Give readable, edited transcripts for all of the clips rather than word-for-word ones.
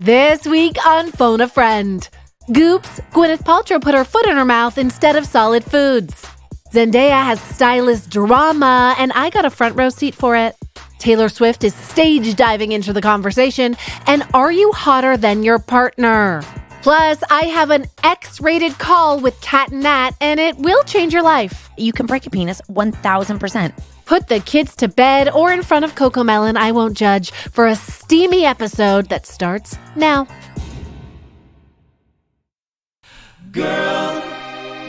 This week on Phone a Friend. Goops, Gwyneth Paltrow put her foot in her mouth instead of solid foods. Zendaya has stylist drama, and I got a front row seat for it. Taylor Swift is stage diving into the conversation, and are you hotter than your partner? Plus, I have an X-rated call with Cat Nat, and it will change your life. You can break a penis 1,000%. Put the kids to bed or in front of Cocomelon, I won't judge, for a steamy episode that starts now. Girl,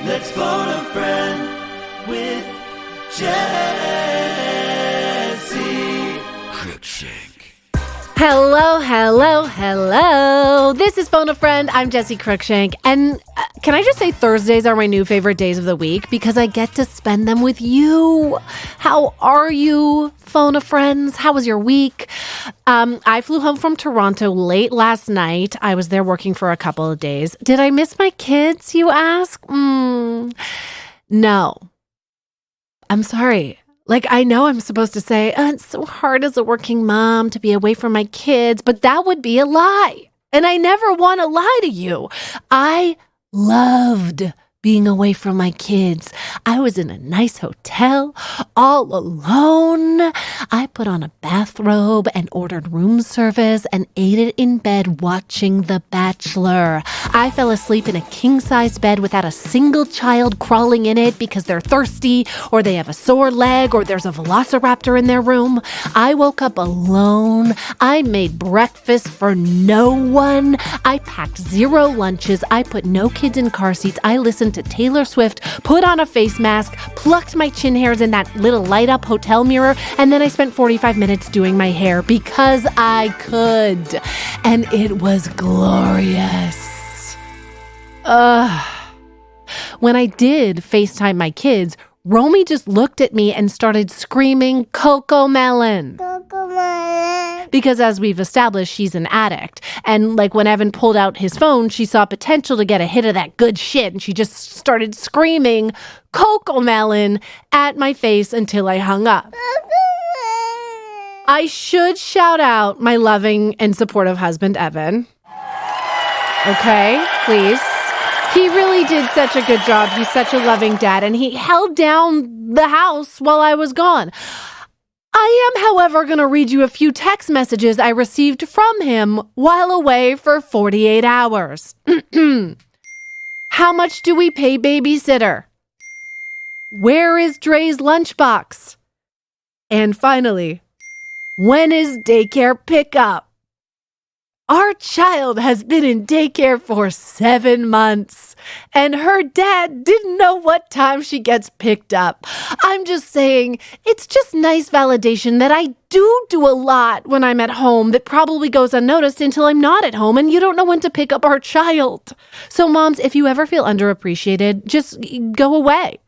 let's phone a friend with Jessi Cruikshank. Hello. This is Phone a Friend. I'm Jessi Cruikshank. And can I just say Thursdays are my new favorite days of the week because I get to spend them with you. How are you, Phone a Friends? How was your week? I flew home from Toronto late last night. I was there working for a couple of days. Did I miss my kids, you ask? No. I'm sorry. I know I'm supposed to say, it's so hard as a working mom to be away from my kids, but that would be a lie. And I never want to lie to you. I loved being away from my kids. I was in a nice hotel, all alone. I put on a bathrobe and ordered room service and ate it in bed watching The Bachelor. I fell asleep in a king-size bed without a single child crawling in it because they're thirsty or they have a sore leg or there's a velociraptor in their room. I woke up alone. I made breakfast for no one. I packed 0 lunches. I put no kids in car seats. I listened to Taylor Swift, put on a face mask, plucked my chin hairs in that little light-up hotel mirror, and then I spent 45 minutes doing my hair because I could. And it was glorious. When I did FaceTime my kids, Romy just looked at me and started screaming, Cocomelon. Because as we've established, she's an addict. And when Evan pulled out his phone, she saw potential to get a hit of that good shit. And she just started screaming Cocomelon at my face until I hung up. I should shout out my loving and supportive husband, Evan. Okay, please. He really did such a good job. He's such a loving dad, and he held down the house while I was gone. I am, however, going to read you a few text messages I received from him while away for 48 hours. How much do we pay babysitter? Where is Dre's lunchbox? And finally, when is daycare pickup? Our child has been in daycare for 7 months, and her dad didn't know what time she gets picked up. I'm just saying, it's just nice validation that I do a lot when I'm at home that probably goes unnoticed until I'm not at home, and you don't know when to pick up our child. So moms, if you ever feel underappreciated, just go away.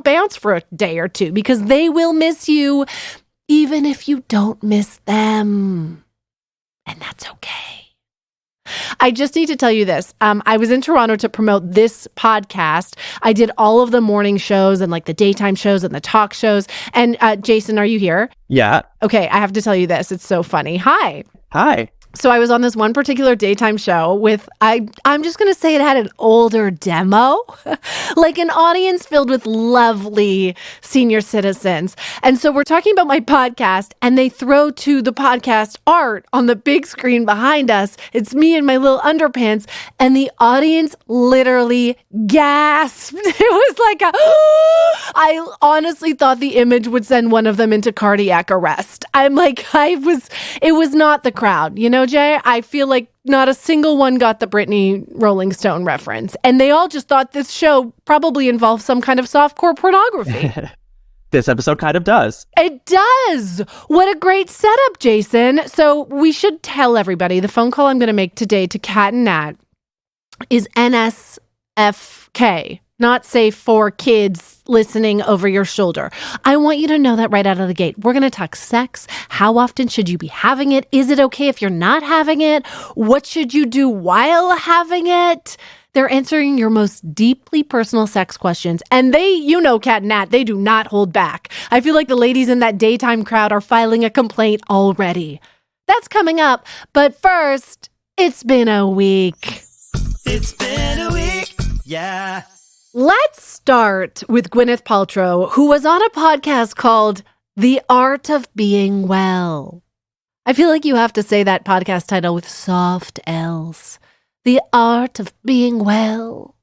Bounce for a day or two, because they will miss you, even if you don't miss them. And that's okay. I just need to tell you this. I was in Toronto to promote this podcast. I did all of the morning shows and the daytime shows and the talk shows. And Jason, are you here? Yeah. Okay, I have to tell you this. It's so funny. Hi. So I was on this one particular daytime show with, I'm just going to say it had an older demo, an audience filled with lovely senior citizens. And so we're talking about my podcast, and they throw to the podcast art on the big screen behind us. It's me in my little underpants, and the audience literally gasped. It was I honestly thought the image would send one of them into cardiac arrest. It was not the crowd, Jay? I feel like not a single one got the Britney Rolling Stone reference. And they all just thought this show probably involved some kind of softcore pornography. This episode kind of does. It does. What a great setup, Jason. So we should tell everybody the phone call I'm going to make today to Cat Nat is NSFK. Not safe for kids listening over your shoulder. I want you to know that right out of the gate. We're going to talk sex. How often should you be having it? Is it okay if you're not having it? What should you do while having it? They're answering your most deeply personal sex questions. And they, Cat Nat, they do not hold back. I feel like the ladies in that daytime crowd are filing a complaint already. That's coming up. But first, It's been a week. It's been a week. Yeah. Let's start with Gwyneth Paltrow, who was on a podcast called The Art of Being Well. I feel like you have to say that podcast title with soft L's. The Art of Being Well.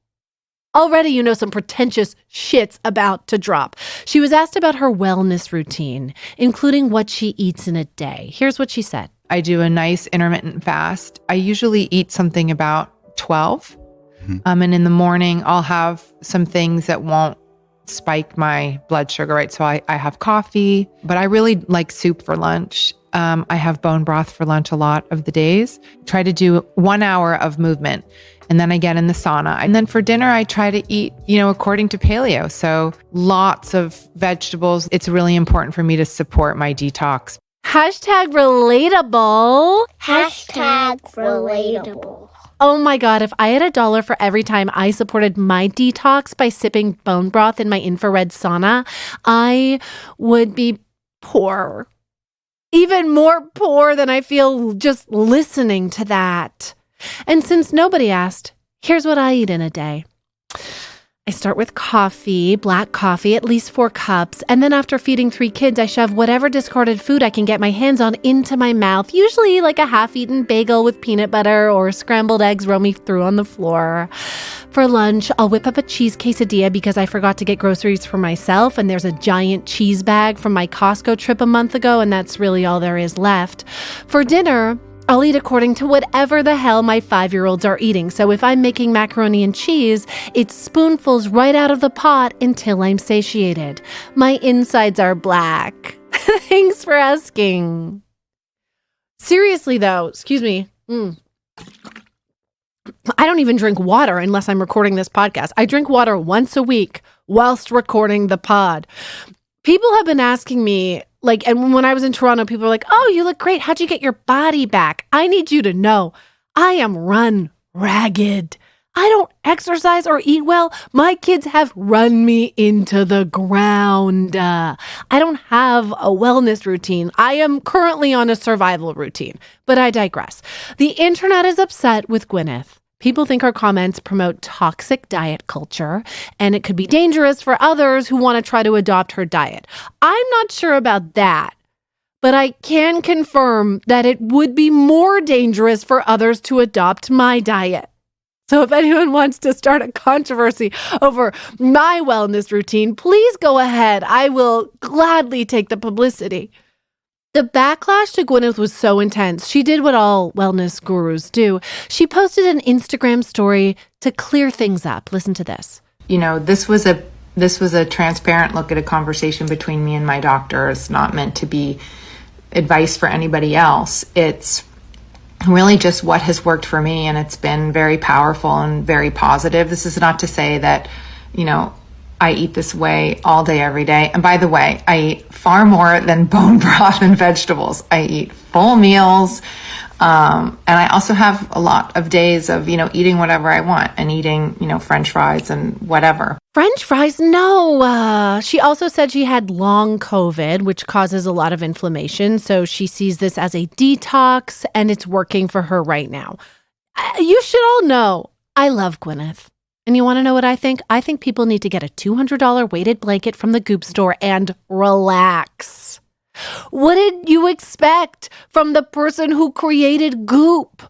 Already you know some pretentious shit's about to drop. She was asked about her wellness routine, including what she eats in a day. Here's what she said. I do a nice intermittent fast. I usually eat something about 12. And in the morning, I'll have some things that won't spike my blood sugar, right? So I have coffee, but I really like soup for lunch. I have bone broth for lunch a lot of the days. Try to do 1 hour of movement. And then I get in the sauna. And then for dinner, I try to eat, according to paleo. So lots of vegetables. It's really important for me to support my detox. Hashtag relatable. Hashtag relatable. Oh my God, if I had $1 for every time I supported my detox by sipping bone broth in my infrared sauna, I would be poor. Even more poor than I feel just listening to that. And since nobody asked, here's what I eat in a day. I start with coffee, black coffee, at least 4 cups. And then after feeding 3 kids, I shove whatever discarded food I can get my hands on into my mouth, usually like a half-eaten bagel with peanut butter or scrambled eggs roaming through on the floor. For lunch, I'll whip up a cheese quesadilla because I forgot to get groceries for myself, and there's a giant cheese bag from my Costco trip a month ago, and that's really all there is left. For dinner, I'll eat according to whatever the hell my 5-year-olds are eating. So if I'm making macaroni and cheese, it's spoonfuls right out of the pot until I'm satiated. My insides are black. Thanks for asking. Seriously, though, excuse me. I don't even drink water unless I'm recording this podcast. I drink water once a week whilst recording the pod. People have been asking me, and when I was in Toronto, people were like, oh, you look great. How'd you get your body back? I need you to know I am run ragged. I don't exercise or eat well. My kids have run me into the ground. I don't have a wellness routine. I am currently on a survival routine, but I digress. The internet is upset with Gwyneth. People think her comments promote toxic diet culture, and it could be dangerous for others who want to try to adopt her diet. I'm not sure about that, but I can confirm that it would be more dangerous for others to adopt my diet. So if anyone wants to start a controversy over my wellness routine, please go ahead. I will gladly take the publicity. The backlash to Gwyneth was so intense. She did what all wellness gurus do. She posted an Instagram story to clear things up. Listen to this. This was a transparent look at a conversation between me and my doctor. It's not meant to be advice for anybody else. It's really just what has worked for me, and it's been very powerful and very positive. This is not to say that, I eat this way all day, every day. And by the way, I eat far more than bone broth and vegetables. I eat full meals. And I also have a lot of days of, eating whatever I want and eating, French fries and whatever. French fries? No. She also said she had long COVID, which causes a lot of inflammation. So she sees this as a detox, and it's working for her right now. You should all know I love Gwyneth. And you want to know what I think? I think people need to get a $200 weighted blanket from the Goop store and relax. What did you expect from the person who created Goop?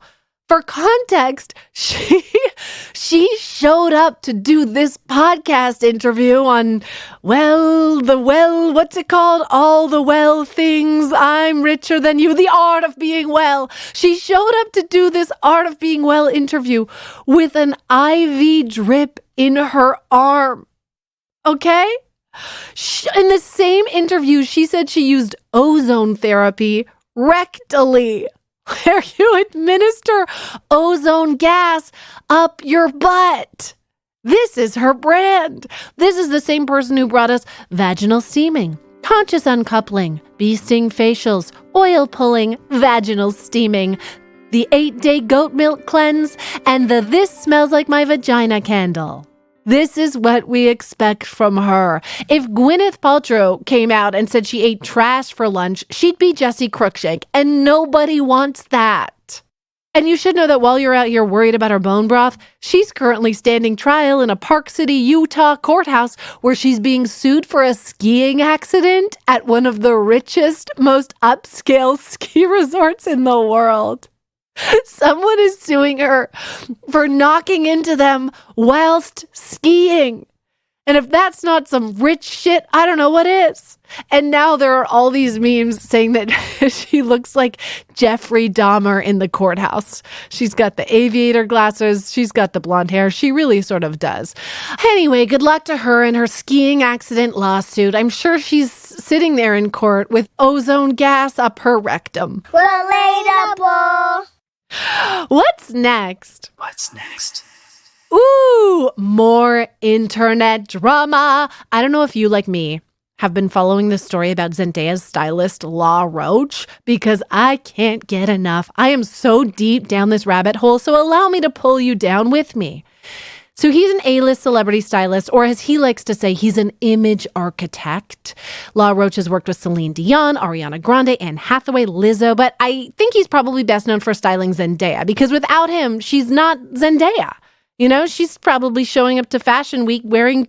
For context, she showed up to do this podcast interview on, what's it called? All the well things. I'm richer than you. The art of being well. She showed up to do this art of being well interview with an IV drip in her arm. Okay? In the same interview, she said she used ozone therapy rectally, where you administer ozone gas up your butt. This is her brand. This is the same person who brought us vaginal steaming, conscious uncoupling, bee sting facials, oil pulling, vaginal steaming, the 8-day goat milk cleanse, and the This Smells Like My Vagina candle. This is what we expect from her. If Gwyneth Paltrow came out and said she ate trash for lunch, she'd be Jessi Cruikshank, and nobody wants that. And you should know that while you're out here worried about her bone broth, she's currently standing trial in a Park City, Utah courthouse where she's being sued for a skiing accident at one of the richest, most upscale ski resorts in the world. Someone is suing her for knocking into them whilst skiing. And if that's not some rich shit, I don't know what is. And now there are all these memes saying that she looks like Jeffrey Dahmer in the courthouse. She's got the aviator glasses. She's got the blonde hair. She really sort of does. Anyway, good luck to her and her skiing accident lawsuit. I'm sure she's sitting there in court with ozone gas up her rectum. Relatable. What's next? What's next? Ooh, more internet drama. I don't know if you, like me, have been following this story about Zendaya's stylist, La Roach, because I can't get enough. I am so deep down this rabbit hole, so allow me to pull you down with me. So he's an A-list celebrity stylist, or as he likes to say, he's an image architect. La Roach has worked with Celine Dion, Ariana Grande, Anne Hathaway, Lizzo, but I think he's probably best known for styling Zendaya, because without him, she's not Zendaya. You know, she's probably showing up to Fashion Week wearing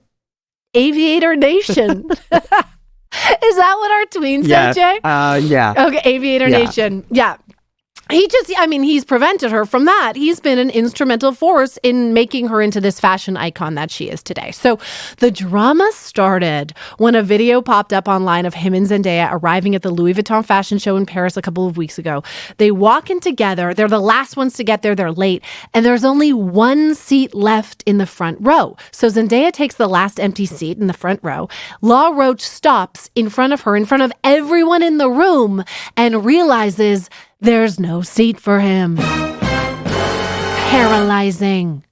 Aviator Nation. Is that what our tween said, Jay? Yeah. Okay, Aviator Nation. Yeah. He's prevented her from that. He's been an instrumental force in making her into this fashion icon that she is today. So the drama started when a video popped up online of him and Zendaya arriving at the Louis Vuitton fashion show in Paris a couple of weeks ago. They walk in together. They're the last ones to get there. They're late. And there's only one seat left in the front row. So Zendaya takes the last empty seat in the front row. La Roach stops in front of her, in front of everyone in the room, and realizes there's no seat for him. Paralyzing.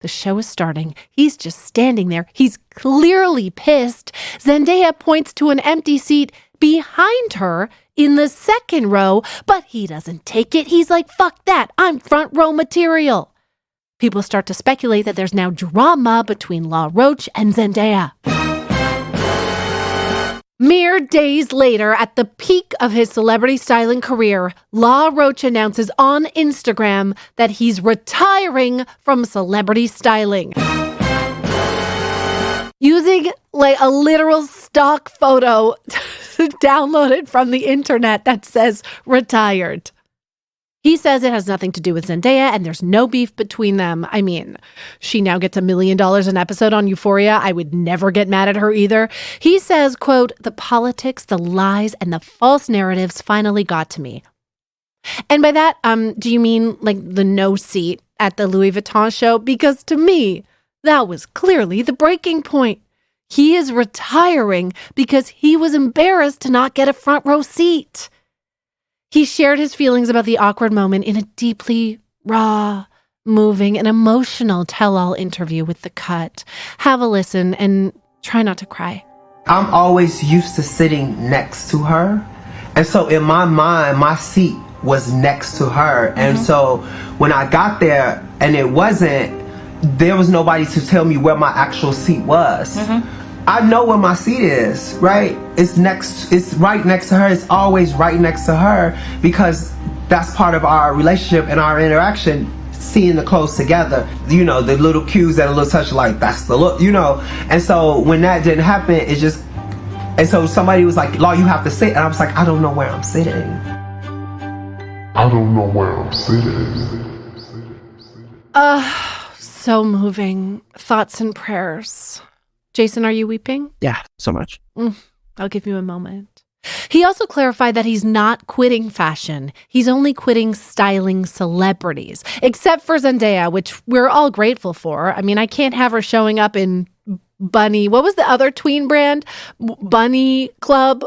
The show is starting. He's just standing there. He's clearly pissed. Zendaya points to an empty seat behind her in the second row, but he doesn't take it. He's like, fuck that. I'm front row material. People start to speculate that there's now drama between La Roach and Zendaya. Mere days later, at the peak of his celebrity styling career, La Roach announces on Instagram that he's retiring from celebrity styling. Using like a literal stock photo downloaded from the internet that says retired. He says it has nothing to do with Zendaya and there's no beef between them. I mean, she now gets $1 million an episode on Euphoria. I would never get mad at her either. He says, quote, the politics, the lies, and the false narratives finally got to me. And by that, do you mean like the no seat at the Louis Vuitton show? Because to me, that was clearly the breaking point. He is retiring because he was embarrassed to not get a front row seat. He shared his feelings about the awkward moment in a deeply raw, moving, and emotional tell-all interview with The Cut. Have a listen and try not to cry. I'm always used to sitting next to her. And so in my mind, my seat was next to her. And so when I got there and there was nobody to tell me where my actual seat was. I know where my seat is, right? It's right next to her. It's always right next to her because that's part of our relationship and our interaction, seeing the clothes together. You know, the little cues that a little touch, like, that's the look, you know? And so when that didn't happen, and so somebody was like, Law, you have to sit. And I was like, I don't know where I'm sitting. So moving. Thoughts and prayers. Jason, are you weeping? Yeah, so much. I'll give you a moment. He also clarified that he's not quitting fashion. He's only quitting styling celebrities, except for Zendaya, which we're all grateful for. I mean, I can't have her showing up in Bunny. What was the other tween brand? Bunny Club?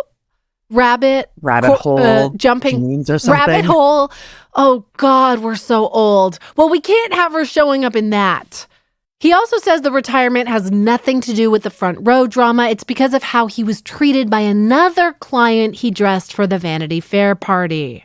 Rabbit Hole. Jumping. Jeans or something. Rabbit Hole. Oh, God, we're so old. Well, we can't have her showing up in that. He also says the retirement has nothing to do with the front row drama. It's because of how he was treated by another client he dressed for the Vanity Fair party.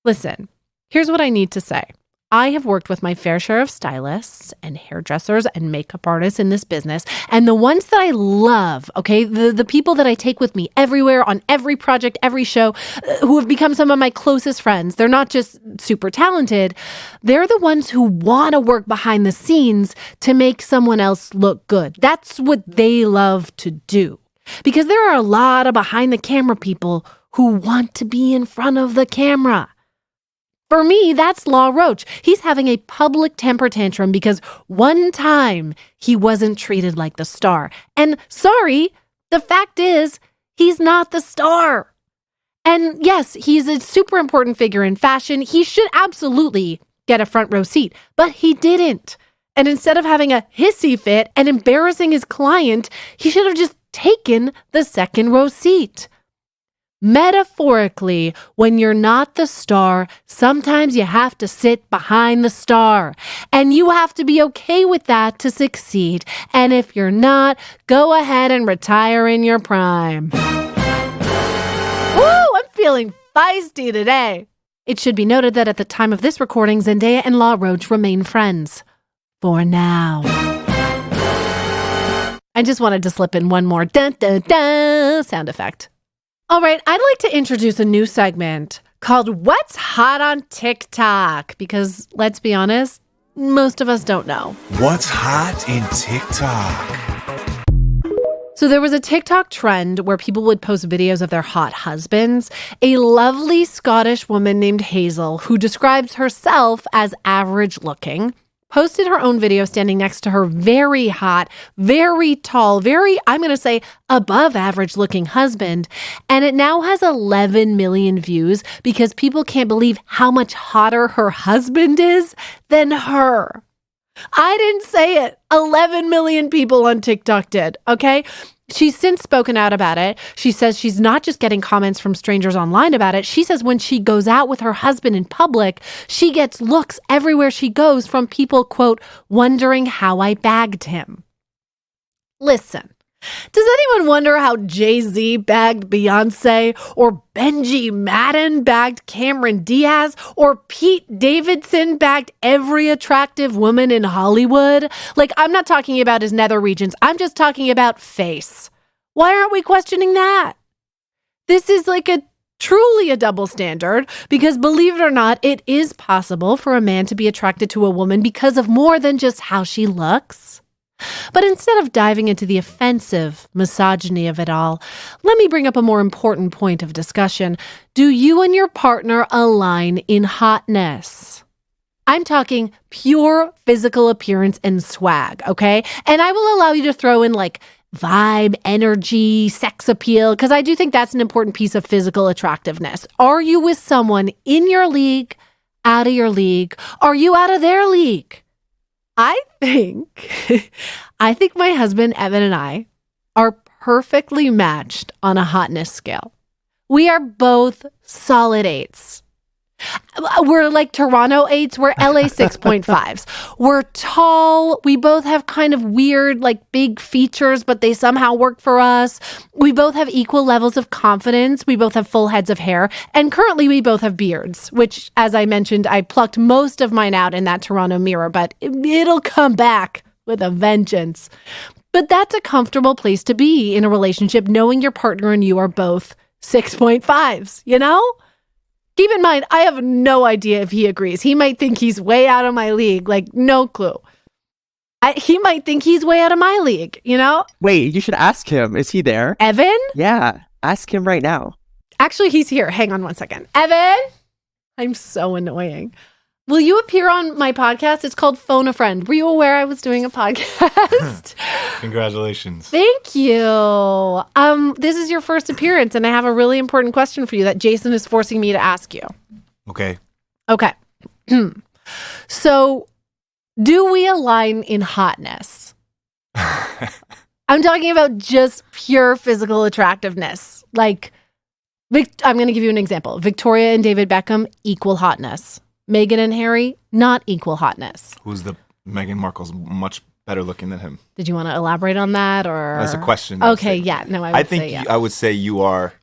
Listen, here's what I need to say. I have worked with my fair share of stylists and hairdressers and makeup artists in this business. And the ones that I love, okay, the people that I take with me everywhere on every project, every show, who have become some of my closest friends, they're not just super talented. They're the ones who want to work behind the scenes to make someone else look good. That's what they love to do. Because there are a lot of behind the camera people who want to be in front of the camera. For me, that's Law Roach. He's having a public temper tantrum because one time he wasn't treated like the star. And sorry, the fact is, he's not the star. And yes, he's a super important figure in fashion. He should absolutely get a front row seat, but he didn't. And instead of having a hissy fit and embarrassing his client, he should have just taken the second row seat. Metaphorically, when you're not the star, sometimes you have to sit behind the star. And you have to be okay with that to succeed. And if you're not, go ahead and retire in your prime. Woo! I'm feeling feisty today. It should be noted that at the time of this recording, Zendaya and Law Roach remain friends. For now. I just wanted to slip in one more dun dun dun sound effect. All right, I'd like to introduce a new segment called What's Hot on TikTok? Because let's be honest, most of us don't know. What's hot in TikTok? So there was a TikTok trend where people would post videos of their hot husbands. A lovely Scottish woman named Hazel, who describes herself as average looking, posted her own video standing next to her very hot, very tall, I'm going to say above average looking husband. And it now has 11 million views because people can't believe how much hotter her husband is than her. I didn't say it. 11 million people on TikTok did, okay? She's since spoken out about it. She says she's not just getting comments from strangers online about it. She says when she goes out with her husband in public, she gets looks everywhere she goes from people, quote, wondering how I bagged him. Listen, does anyone wonder how Jay-Z bagged Beyonce, or Benji Madden bagged Cameron Diaz, or Pete Davidson bagged every attractive woman in Hollywood? Like, I'm not talking about his nether regions. I'm just talking about face. Why aren't we questioning that? This is like truly a double standard because, believe it or not, it is possible for a man to be attracted to a woman because of more than just how she looks. But instead of diving into the offensive misogyny of it all, let me bring up a more important point of discussion. Do you and your partner align in hotness? I'm talking pure physical appearance and swag, okay? And I will allow you to throw in like vibe, energy, sex appeal, because I do think that's an important piece of physical attractiveness. Are you with someone in your league, out of your league? Are you out of their league? I think my husband, Evan, and I are perfectly matched on a hotness scale. We are both solid 8s. We're like Toronto 8s. We're LA 6.5s. We're tall. We both have kind of weird, like big features, but they somehow work for us. We both have equal levels of confidence. We both have full heads of hair. And currently we both have beards, which, as I mentioned, I plucked most of mine out in that Toronto mirror, but it'll come back with a vengeance. But that's a comfortable place to be in a relationship, knowing your partner and you are both 6.5s, you know? Keep in mind, I have no idea if he agrees. He might think he's way out of my league, like no clue. He might think he's way out of my league, you know? Wait, you should ask him. Is he there? Evan? Yeah, ask him right now. Actually, he's here. Hang on one second. Evan? I'm so annoying. Will you appear on my podcast? It's called Phone a Friend. Were you aware I was doing a podcast? Congratulations. Thank you. This is your first appearance, and I have a really important question for you that Jason is forcing me to ask you. Okay. Okay. So, do we align in hotness? I'm talking about just pure physical attractiveness. Like, I'm going to give you an example. Victoria and David Beckham, equal hotness. Meghan and Harry, not equal hotness. Meghan Markle's much better looking than him. Did you want to elaborate on that, or? That's a question. Okay, yeah. No, I would say, say, yeah. I would say you are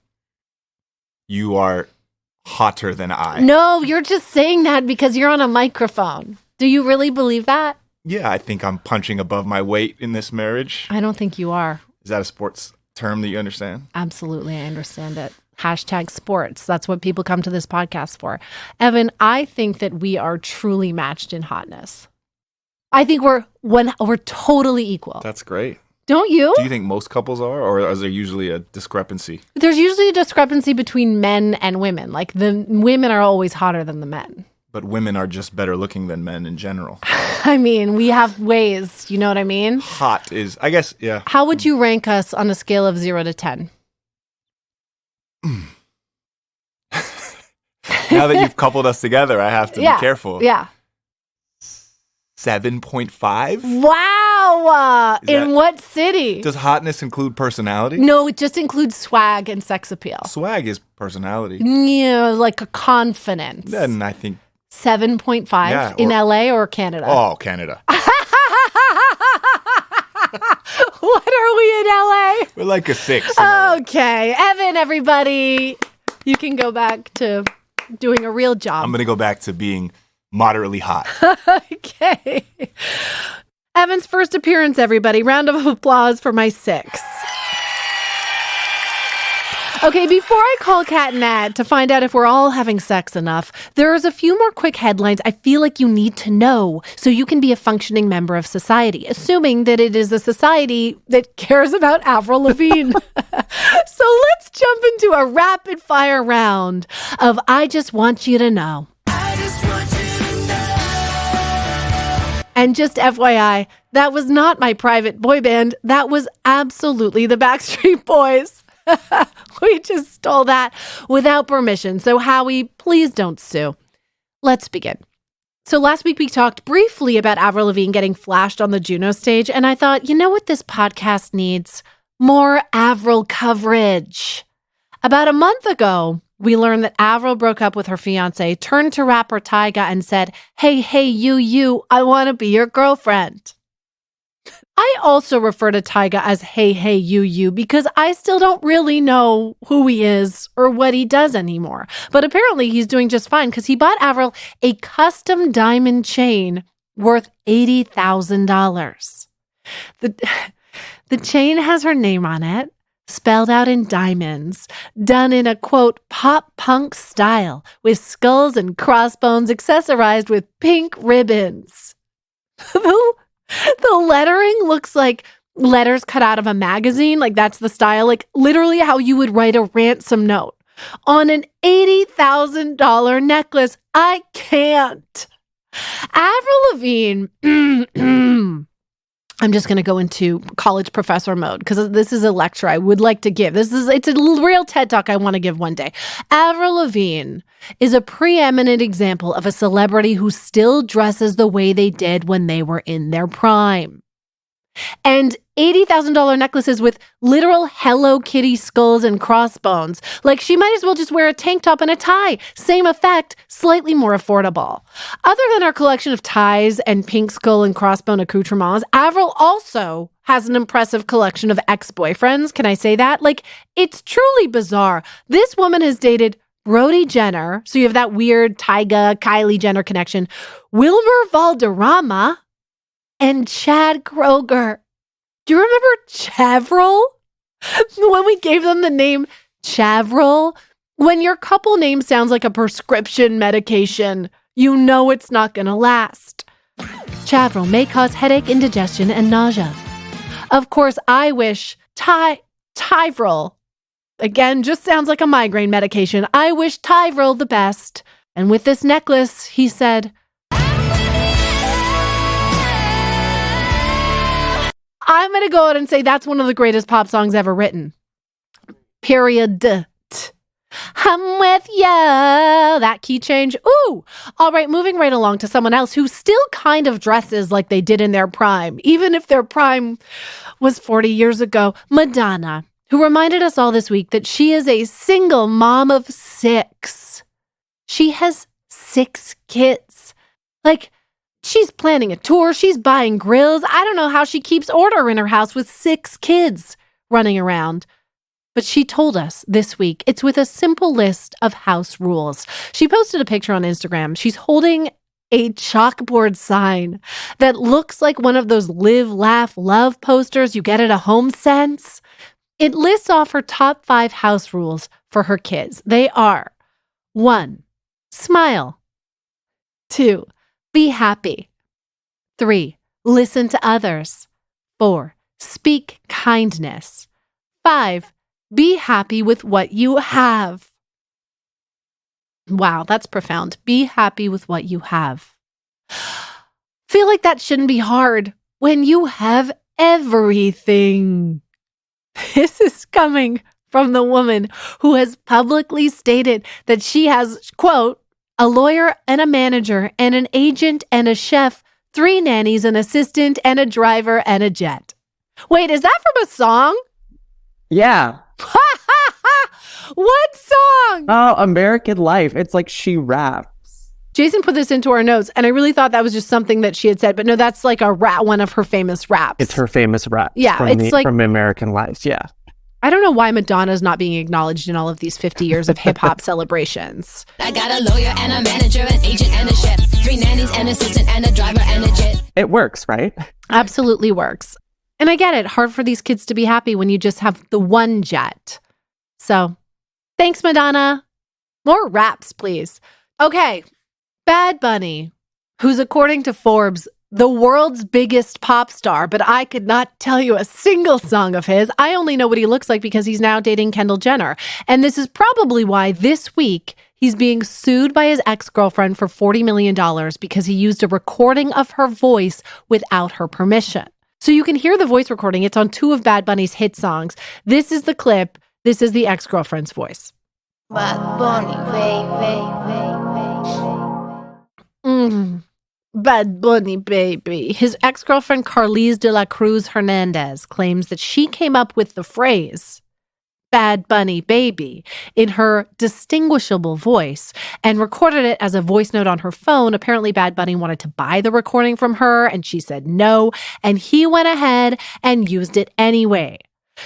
hotter than I. No, you're just saying that because you're on a microphone. Do you really believe that? Yeah, I think I'm punching above my weight in this marriage. I don't think you are. Is that a sports term that you understand? Absolutely, I understand it. Hashtag sports. That's what people come to this podcast for. Evan, I think that we are truly matched in hotness. I think we're totally equal. That's great. Don't you? Do you think most couples are, or is there usually a discrepancy? There's usually a discrepancy between men and women. Like the women are always hotter than the men. But women are just better looking than men in general. I mean, we have ways. You know what I mean? Hot is, I guess, yeah. How would you rank us on a scale of 0 to 10? Now that you've coupled us together, I have to be careful. Yeah. 7.5? Wow. In what city? Does hotness include personality? No, it just includes swag and sex appeal. Swag is personality. Yeah, like a confidence. Then I think 7.5 in LA or Canada? Oh, Canada. What are we in LA? We're like a 6. Okay. Evan, everybody, you can go back to doing a real job. I'm going to go back to being moderately hot. Okay. Evan's first appearance, everybody. Round of applause for my 6. Okay, before I call Cat Nat to find out if we're all having sex enough, there's a few more quick headlines I feel like you need to know so you can be a functioning member of society, assuming that it is a society that cares about Avril Lavigne. So let's jump into a rapid fire round of I Just Want You to Know. And just FYI, that was not my private boy band. That was absolutely the Backstreet Boys. We just stole that without permission. So Howie, please don't sue. Let's begin. So last week we talked briefly about Avril Lavigne getting flashed on the Juno stage. And I thought, you know what this podcast needs? More Avril coverage. About a month ago, we learned that Avril broke up with her fiancé, turned to rapper Tyga and said, hey, you, I want to be your girlfriend. I also refer to Tyga as hey, you, because I still don't really know who he is or what he does anymore. But apparently he's doing just fine because he bought Avril a custom diamond chain worth $80,000. The chain has her name on it, spelled out in diamonds, done in a, quote, pop-punk style, with skulls and crossbones accessorized with pink ribbons. The lettering looks like letters cut out of a magazine, like that's the style, like literally how you would write a ransom note on an $80,000 necklace. I can't. Avril Lavigne, I'm just going to go into college professor mode because this is a lecture I would like to give. It's a real TED Talk I want to give one day. Avril Lavigne is a preeminent example of a celebrity who still dresses the way they did when they were in their prime. And $80,000 necklaces with literal Hello Kitty skulls and crossbones. Like she might as well just wear a tank top and a tie. Same effect, slightly more affordable. Other than our collection of ties and pink skull and crossbone accoutrements, Avril also has an impressive collection of ex-boyfriends. Can I say that? Like, it's truly bizarre. This woman has dated Brody Jenner, so you have that weird Tyga, Kylie Jenner connection, Wilmer Valderrama, and Chad Kroger. Do you remember Chavril? When we gave them the name Chavril? When your couple name sounds like a prescription medication, you know it's not going to last. Chavril may cause headache, indigestion, and nausea. Of course, I wish Tyvril, again, just sounds like a migraine medication. I wish Tyvril the best. And with this necklace, he said, I'm going to go out and say that's one of the greatest pop songs ever written. Period. I'm with ya. That key change. Ooh. All right, moving right along to someone else who still kind of dresses like they did in their prime, even if their prime was 40 years ago. Madonna, who reminded us all this week that she is a single mom of 6. She has 6 kids. Like, she's planning a tour. She's buying grills. I don't know how she keeps order in her house with 6 kids running around. But she told us this week it's with a simple list of house rules. She posted a picture on Instagram. She's holding a chalkboard sign that looks like one of those live, laugh, love posters you get at a home sense. It lists off her top 5 house rules for her kids. They are 1, smile. 2, be happy. 3, listen to others. 4, speak kindness. 5, be happy with what you have. Wow, that's profound. Be happy with what you have. Feel like that shouldn't be hard when you have everything. This is coming from the woman who has publicly stated that she has, quote, a lawyer and a manager and an agent and a chef, 3 nannies, an assistant and a driver and a jet. Wait, is that from a song? Yeah. What song? Oh, American Life. It's like she raps. Jason put this into our notes, and I really thought that was just something that she had said. But no, that's like a rap, one of her famous raps. It's her famous rap. Yeah, from American Life. Yeah. I don't know why Madonna's not being acknowledged in all of these 50 years of hip hop celebrations. I got a lawyer and a manager, an agent and a chef, 3 nannies, an assistant and a driver and a jet. It works, right? Absolutely works. And I get it. Hard for these kids to be happy when you just have the one jet. So, thanks, Madonna. More raps, please. Okay. Bad Bunny, who's according to Forbes, the world's biggest pop star, but I could not tell you a single song of his. I only know what he looks like because he's now dating Kendall Jenner. And this is probably why this week he's being sued by his ex-girlfriend for $40 million because he used a recording of her voice without her permission. So you can hear the voice recording. It's on 2 of Bad Bunny's hit songs. This is the clip. This is the ex-girlfriend's voice. Bad Bunny, Bad Bunny, baby. His ex-girlfriend Carlise de la Cruz Hernandez claims that she came up with the phrase Bad Bunny, baby in her distinguishable voice and recorded it as a voice note on her phone. Apparently, Bad Bunny wanted to buy the recording from her and she said no, and he went ahead and used it anyway.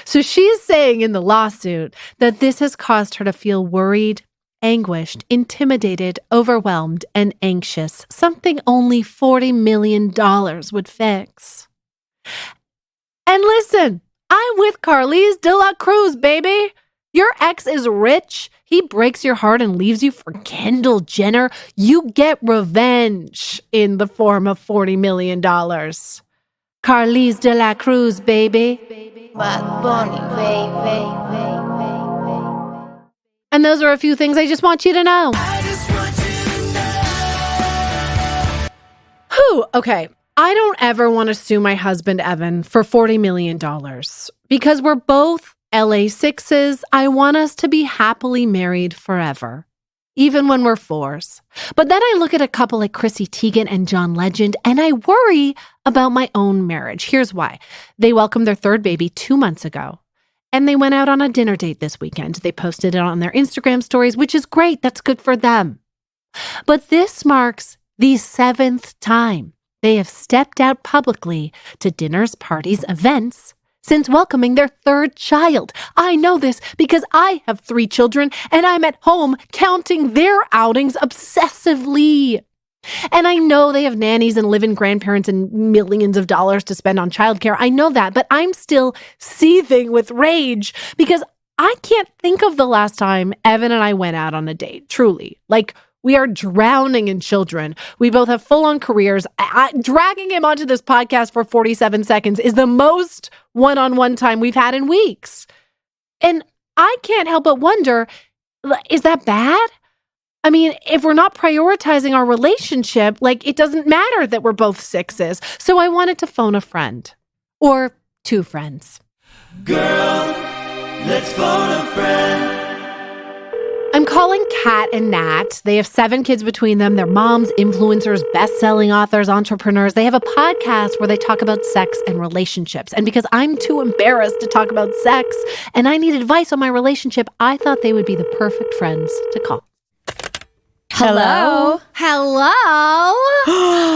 So she's saying in the lawsuit that this has caused her to feel worried, anguished, intimidated, overwhelmed, and anxious, something only $40 million would fix. And listen, I'm with Carlise de la Cruz, baby. Your ex is rich. He breaks your heart and leaves you for Kendall Jenner. You get revenge in the form of $40 million. Carlise de la Cruz, baby. Bad Bunny, baby. And those are a few things I just want you to know. Whew, okay. I don't ever want to sue my husband, Evan, for $40 million. Because we're both LA 6s, I want us to be happily married forever. Even when we're 4s. But then I look at a couple like Chrissy Teigen and John Legend, and I worry about my own marriage. Here's why. They welcomed their 3rd baby 2 months ago. And they went out on a dinner date this weekend. They posted it on their Instagram stories, which is great. That's good for them. But this marks the 7th time they have stepped out publicly to dinners, parties, events since welcoming their 3rd child. I know this because I have 3 children and I'm at home counting their outings obsessively. And I know they have nannies and live-in grandparents and millions of dollars to spend on childcare. I know that, but I'm still seething with rage because I can't think of the last time Evan and I went out on a date, truly. Like, we are drowning in children. We both have full-on careers. Dragging him onto this podcast for 47 seconds is the most one-on-one time we've had in weeks. And I can't help but wonder, is that bad? I mean, if we're not prioritizing our relationship, like, it doesn't matter that we're both 6s. So I wanted to phone a friend. Or 2 friends. Girl, let's phone a friend. I'm calling Cat and Nat. They have 7 kids between them. They're moms, influencers, best-selling authors, entrepreneurs. They have a podcast where they talk about sex and relationships. And because I'm too embarrassed to talk about sex and I need advice on my relationship, I thought they would be the perfect friends to call. Hello. Hello.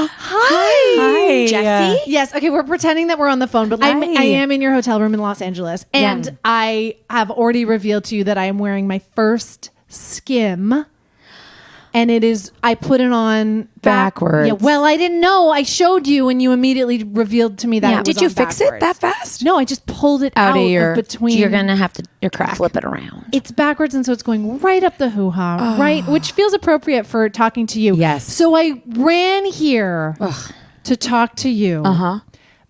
Hi. Jessi? Yes. Okay, we're pretending that we're on the phone, but I am in your hotel room in Los Angeles, and I have already revealed to you that I am wearing my first skim. And it is, I put it on backwards. Yeah, well, I didn't know. I showed you and you immediately revealed to me that it was Did you on fix it that fast? No, I just pulled it out of between. You're going to have to flip it around. It's backwards, and so it's going right up the hoo-ha, right? Which feels appropriate for talking to you. Yes. So I ran here to talk to you.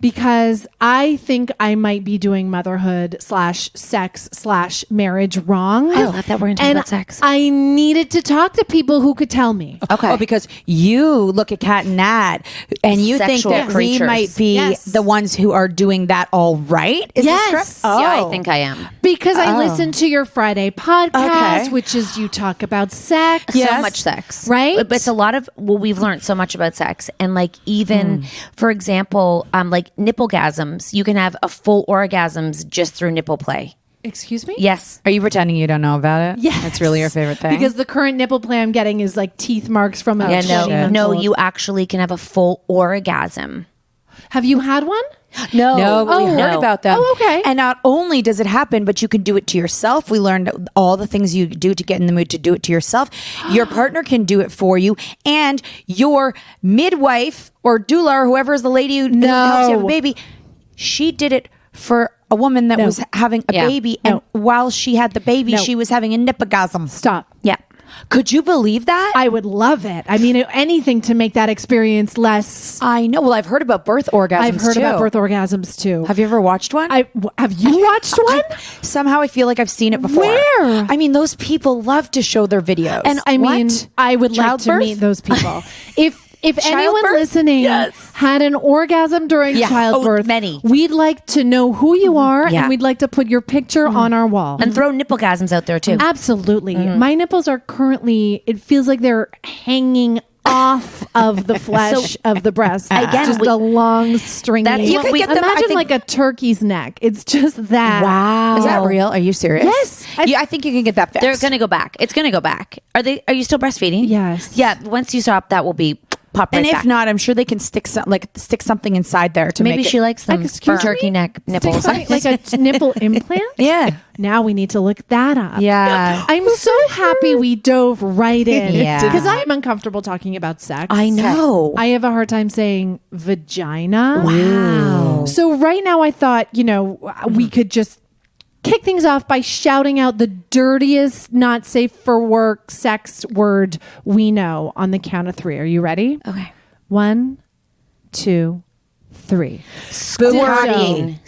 Because I think I might be doing motherhood / sex / marriage wrong. I love that we're going to talk about sex. I needed to talk to people who could tell me. Okay. Oh, because you look at Cat Nat and you Sexual think that creatures. we might be the ones who are doing that all right? Is this correct? Yeah, I think I am. Because I listened to your Friday podcast, which is you talk about sex. So much sex. Right? But it's a lot of, we've learned so much about sex. And like even, for example, like nipple-gasms, you can have a full orgasms just through nipple play. Excuse me? Yes. Are you pretending you don't know about it? Yes. That's really your favorite thing? Because the current nipple play I'm getting is like teeth marks from a No, you actually can have a full orgasm. Have you had one? No, but we heard about them. Oh, okay. And not only does it happen, but you can do it to yourself. We learned all the things you do to get in the mood to do it to yourself. Your partner can do it for you. And your midwife or doula or whoever is the lady who helps you have a baby, she did it for a woman that was having a baby. And while she had the baby, she was having a nipogasm. Stop. Yeah. Could you believe that? I would love it. I mean, anything to make that experience less. I know. Well, I've heard about birth orgasms I've heard too. about birth orgasms too. Have you ever watched one? Have you watched one? Somehow I feel like I've seen it before. Where? I mean, those people love to show their videos. And I mean, I would like to Childbirth? meet those people. If anyone Childbirth? listening had an orgasm during childbirth, many. we'd like to know who you are, and we'd like to put your picture on our wall. And throw nipple-gasms out there too. Absolutely. My nipples are currently, it feels like they're hanging off of the flesh of the breast. Again, just a long stringy. That's You could get them, I imagine think- like a turkey's neck. It's just that. Wow. Is that real? Are you serious? Yes. I think you can get that fixed. They're going to go back. It's going to go back. Are you still breastfeeding? Yes. Yeah. Once you stop, that will be pop right and if back. not, I'm sure they can stick something inside there to Maybe make she it. likes them Excuse turkey me? neck nipples. Like a nipple implant? Yeah. Now we need to look that up. Yeah. I'm so happy we dove right in. Yeah. Because I'm uncomfortable talking about sex. I know. I have a hard time saying vagina. Wow. So right now I thought, we could just kick things off by shouting out the dirtiest, not safe for work sex word we know on the count of 3. Are you ready? Okay. 1, 2, 3. Squirting.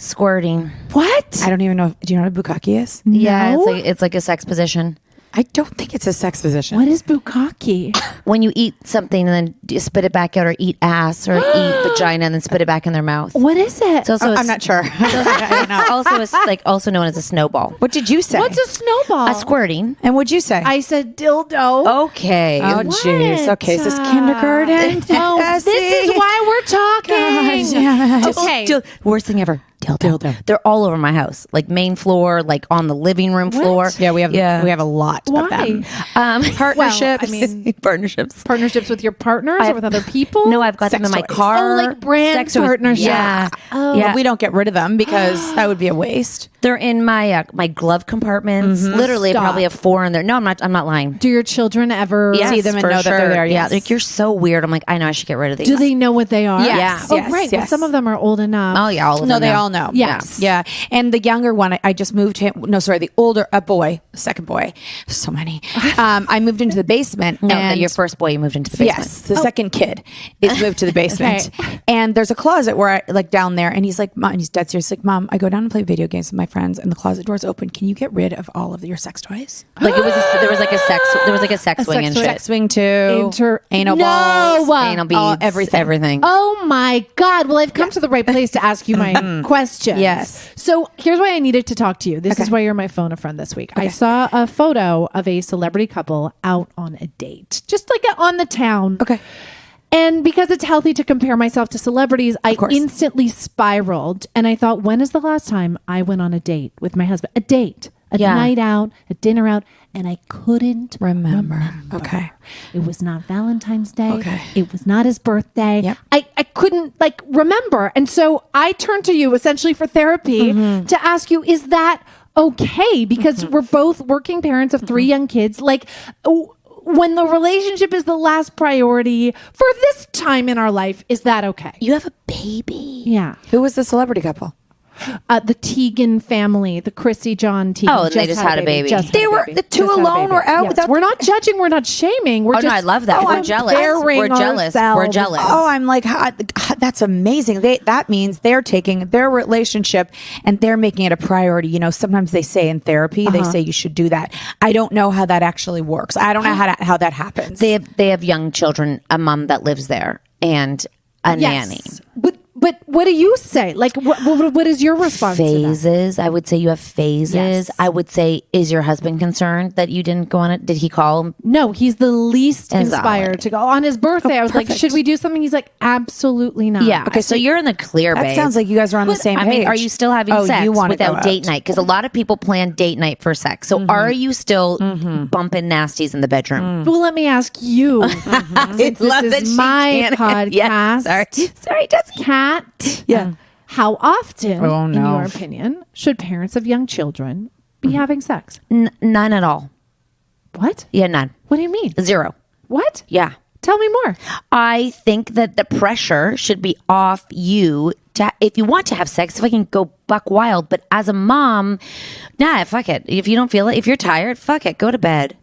What? I don't even know. Do you know what a bukkake is? Yeah, No? it's like a sex position. I don't think it's a sex position. What is bukkake? When you eat something and then you spit it back out, or eat ass, or eat vagina and then spit it back in their mouth. What is it? It's also I'm not sure. also known as a snowball. What did you say? What's a snowball? A squirting. And what'd you say? I said dildo. Okay. Oh, jeez. Okay, is this kindergarten? Oh, this is why we're talking. Okay. Worst thing ever. Dildo. They're all over my house, like main floor, like on the living room floor. Yeah, we have a lot Why? of them. Partnerships. Well, I mean, partnerships. Partnerships with your partners or with other people? No, I've got them in my toys. car. Oh, like brand Sex toys. partnerships. Yeah. Oh. Yeah. We don't get rid of them because that would be a waste. They're in my my glove compartments. Literally, Stop. I probably have 4 in there. No, I'm not lying. Do your children ever Yes, see them and for know that they're there, Yeah, yes. like you're so weird. I'm like, I know I should get rid of these. Do they know what they are? Yes, Oh, yes, right. Well, yes. some of them are old enough. Oh yeah, all of No, them they know. all know. Yes. Yeah. And the younger one, I just moved him. No, sorry, the older, a boy, the second boy. So many. I moved into the basement. No, and your first boy, you moved into the basement. Yes, the second kid is moved to the basement, and there's a closet where I like down there, and he's like, Mom, and he's dead serious. Like, Mom, I go down and play video games with my friends, and the closet door's open. Can you get rid of all of your sex toys? Like there was like a sex swing and shit. Sex swing too. Anal No. balls. Anal beads, everything. Oh my God. Well, I've come to the right place to ask you my question. Yes. So here's why I needed to talk to you. This is why you're my phone a friend this week. I saw a photo of a celebrity couple out on a date, just like on the town. Okay. And because it's healthy to compare myself to celebrities, I instantly spiraled. And I thought, when is the last time I went on a date with my husband? A date a night out, a dinner out, and I couldn't Remember. Okay. It was not Valentine's Day. Okay. It was not his birthday. Yep. I couldn't remember. And so I turned to you essentially for therapy to ask you, is that okay? Because we're both working parents of 3 young kids. When the relationship is the last priority for this time in our life, is that okay? You have a baby. Yeah. Who was the celebrity couple? The Teigen family, the Chrissy John Teigen. Oh, and they just had a baby. They were the two alone were out without. We're not judging. We're not shaming. We're no, I love that. We're jealous. We're jealous. We're jealous. Oh, I'm like, that's amazing. That means they're taking their relationship and they're making it a priority. You know, sometimes they say in therapy, they say you should do that. I don't know how that actually works. I don't know how that happens. They have young children, a mom that lives there, and a nanny. But what do you say? What is your response Phases. to that? I would say you have phases. Yes. I would say, is your husband concerned that you didn't go on it? Did he call? No, he's the least Exactly. inspired to go. On his birthday, I was like, perfect. should we do something? He's like, absolutely not. Yeah. Okay, so you're in the clear, That babe. sounds like you guys are on the same page. I mean, are you still having sex you wanna go without date out. night? Because a lot of people plan date night for sex. So are you still bumping nasties in the bedroom? Well, let me ask you. Since this is my podcast. Yes, sorry, Jessi. Cat. Yeah. How often, Oh, in no. your opinion, should parents of young children be having sex? None at all. What? Yeah, none. What do you mean? 0. What? Yeah. Tell me more. I think that the pressure should be off you to, if you want to have sex, if I can go buck wild. But as a mom, fuck it. If you don't feel it, if you're tired, fuck it. Go to bed.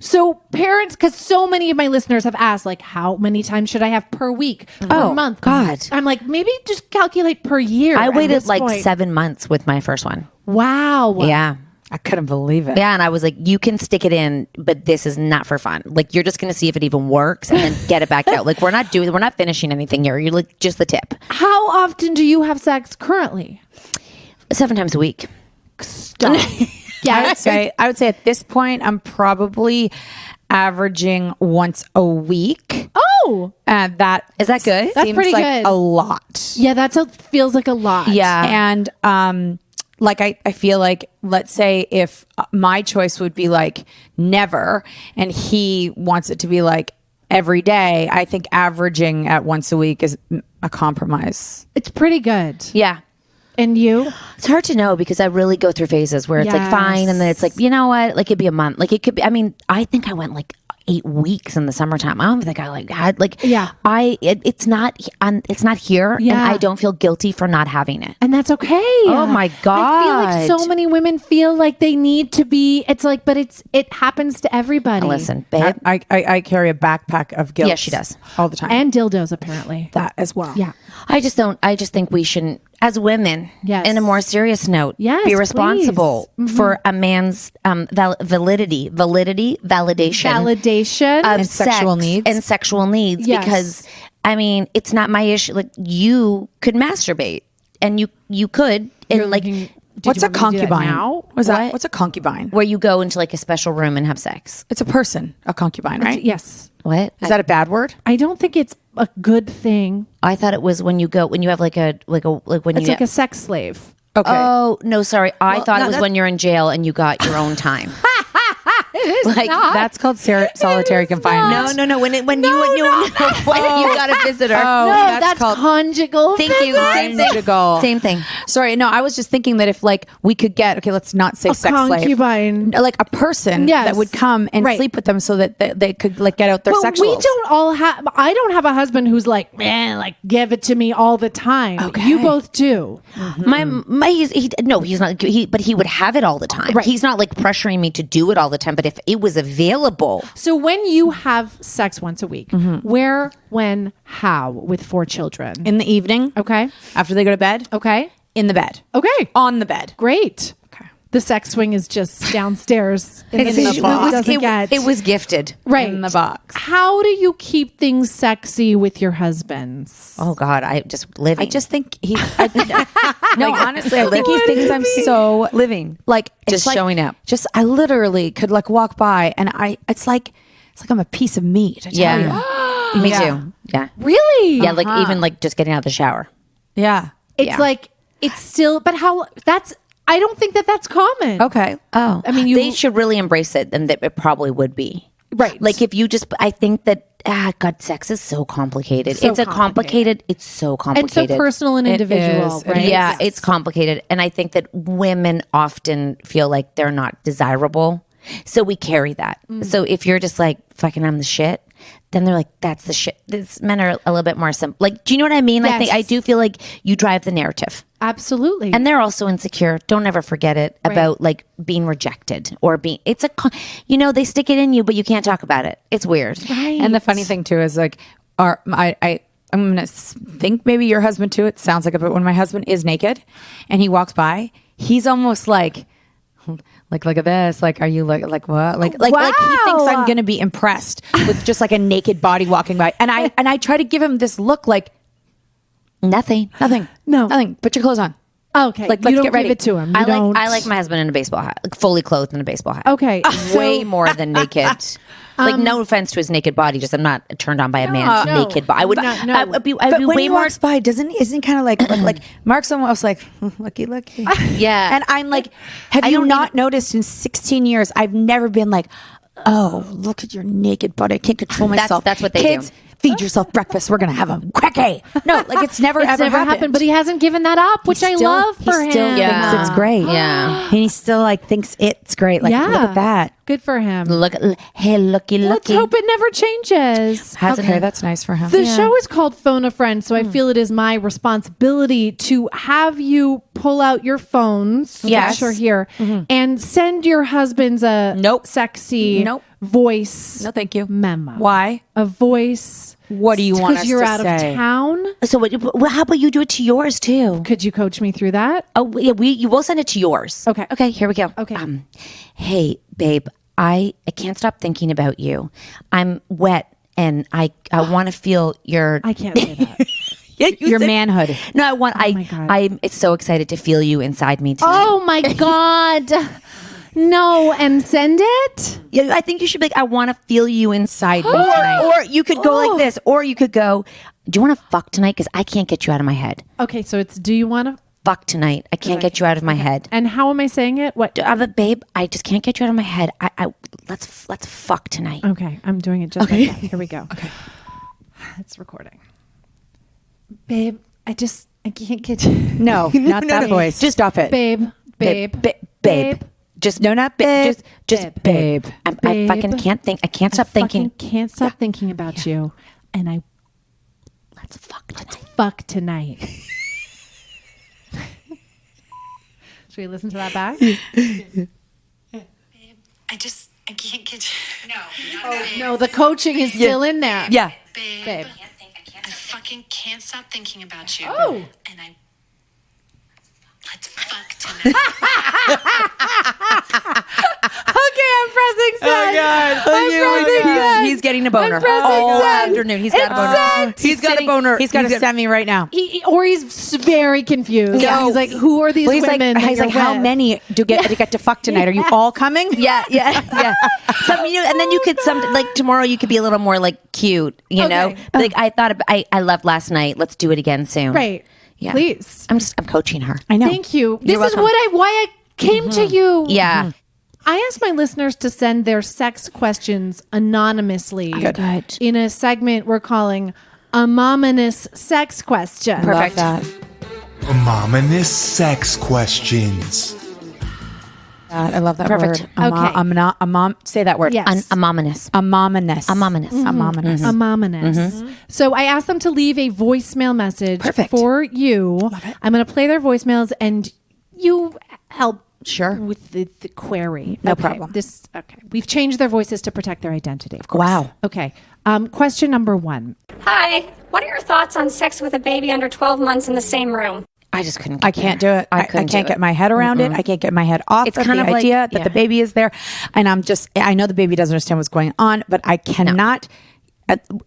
So parents, because so many of my listeners have asked, how many times should I have per week, per month? God. I'm like, maybe just calculate per year. I at waited this point. 7 months with my first one. Wow. Yeah. I couldn't believe it. Yeah, and I was like, you can stick it in, but this is not for fun. You're just going to see if it even works and then get it back out. We're not finishing anything here. You're just the tip. How often do you have sex currently? 7 times a week. Stop. I would say at this point, I'm probably averaging once a week. Oh, That Is that good? That's seems pretty like good. a lot. yeah, feels like a lot. Yeah. And I feel like, let's say if my choice would be never, and he wants it to be every day, I think averaging at once a week is a compromise. It's pretty good. Yeah. And you? It's hard to know because I really go through phases where it's fine, and then it's you know what? It could be a month. It could be. I mean, I think I went 8 weeks in the summertime. I don't think I had it's not here, and I don't feel guilty for not having it. And that's okay. Oh my God. I feel like so many women feel like they need to be. It's but it happens to everybody. Listen, babe. I carry a backpack of guilt. Yeah, she does all the time, and dildos apparently. that as well. Yeah. I just think we shouldn't, as women, Yes. in a more serious note, Yes, be responsible for a man's validation of And sexual sex needs. and sexual needs. Yes. Because I mean, it's not my issue. You could masturbate, and you could, and What's a concubine? Now? What's that? What's a concubine? where you go into a special room and have sex. It's a person, a concubine, right? Yes. What Is that a bad word? I don't think it's a good thing. I thought it was when you have when It's you like a sex slave. Okay. Oh no, sorry. I thought it was when you're in jail and you got your own time. That's called solitary confinement. No. When you got a visitor. Oh, No, that's called conjugal. Thank you. Same thing. conjugal. Same thing. Sorry, no, I was just thinking that if we could get, let's not say A sex concubine. slave, a person Yes. that would come and Right. sleep with them so that they could get out their But sexuals. we don't all have. I don't have a husband who's give it to me all the time. Okay. You both do. He's not. But he would have it all the time. Right. He's not pressuring me to do it all the time. But if it was available, So when you have sex once a week, where, when, how with 4 children? In the evening, Okay. after they go to bed, Okay. in the bed, Okay. on the bed. Great. Okay. The sex swing is just downstairs in the the box. it was gifted. right In the box. How do you keep things sexy with your husbands? Oh God, I just living. I just think he. No, honestly, I think he thinks I'm so living. It's Just showing up. Just I literally could walk by and it's like I'm a piece of meat. I tell you. Me Yeah. too. Yeah. Really? Yeah, even just getting out of the shower. Yeah. It's Yeah. it's still, but how? I don't think that that's common. Okay. Oh, I mean, they should really embrace it, and that it probably would be. Right. Like if you just, I think that, God, sex is so complicated. So it's so complicated. and so personal and individual, is. right? Yeah, it's complicated. And I think that women often feel like they're not desirable. So we carry that. So if you're just like, fucking, I'm the shit, then they're like, that's the shit. These men are a little bit more simple. Like, do you know what I mean? Yes. I do feel like you drive the narrative. Absolutely. And they're also insecure. Don't ever forget it about like being rejected or being, it's a, they stick it in you, but you can't talk about it. It's weird. Right. And the funny thing too is like, I'm gonna think maybe your husband too. It sounds like it, but when my husband is naked and he walks by, he's almost like look at this. Like, are you like what? Like he thinks I'm gonna be impressed with just like a naked body walking by, and I try to give him this look like Nothing. nothing. Put your clothes on. Okay. Like, you let's don't get ready. give it to him. I like my husband in a baseball hat, like fully clothed in a baseball hat. Okay. Way more than naked. Like no offense to his naked body, just I'm not turned on by a man's naked body. I would. I would be But when way he more. walks by, isn't he kind of like Mark's almost like looky. Yeah. And I'm like, have you not noticed in 16 years I've never been like, oh, look at your naked body. I can't control myself. That's what they Kids, do. feed yourself breakfast. We're gonna have a quickie. No, like it's never ever happened. But he hasn't given that up, which I love for him. He still thinks it's great. Yeah. And he still like thinks it's great. Like, look at that. Good for him. Hey, looky. Let's hope it never changes. Okay, that's nice for him. The show is called Phone a Friend, so I feel it is my responsibility to have you pull out your phones. Yes. Sure, here and send your husband's sexy voice. No, thank you. Memo. Why? A voice. What do you want us Because you're to out say? of town. So how about you do it to yours too? Could you coach me through that? Oh yeah, you will send it to yours. Okay. Here we go. Okay. Hey, babe, I can't stop thinking about you. I'm wet and I want to feel your. I can't say that. Your manhood. No, I want. my God. I'm so excited to feel you inside me tonight. Oh my God. No, and send it? Yeah, I think you should be like, I want to feel you inside me tonight. Or you could go like this. Or you could go, do you want to fuck tonight? Because I can't get you out of my head. Okay, so it's do you want to Fuck tonight. I can't get you out of my head. And how am I saying it? What? But babe, I just can't get you out of my head. Let's fuck tonight. Okay, I'm doing it just like that. Here we go. Okay. It's recording. Babe, I can't get you. No, not that voice. Just stop it. Babe. Just not babe. Just babe. I fucking can't think. I can't stop thinking. Can't stop thinking about you. And Let's fuck tonight. Fuck tonight. Should we listen to that back? Babe, I can't get you. No, the coaching is still in there. Yeah. Babe. I fucking can't stop thinking about you. Oh. And let's fuck tonight. Okay, I'm pressing send. Oh, God. I'm pressing send. He's getting a boner I'm pressing all send. afternoon. He's got a boner. Send. He's got a boner. He's got to send me right now. Or he's very confused. No. He's like, who are these Well, he's women? like, how many do get to fuck tonight? Are you all coming? Yeah. And then you could like tomorrow you could be a little more like cute, know. Like I thought I left last night. Let's do it again soon. Right. Yeah. Please. I'm coaching her. I know. Thank you. You're This is welcome. why I came to you. Yeah. I asked my listeners to send their sex questions anonymously Good. in a segment we're calling Anonymous Sex Question. Perfect. Love Ominous sex questions. that. I love that Perfect. word. Okay. Say that word. Yes. Amominous. Amominous. Amominous. Amominous. Anonymous. So I asked them to leave a voicemail message for you. I'm going to play their voicemails and you help with the query. No problem. We've changed their voices to protect their identity. Of course. Wow. Okay. Question number 1. Hi, what are your thoughts on sex with a baby under 12 months in the same room? I just couldn't. I can't do it. I can't get my head around it. I can't get my head off It's of kind the of like- idea that yeah. the baby is there. And I know the baby doesn't understand what's going on, but I cannot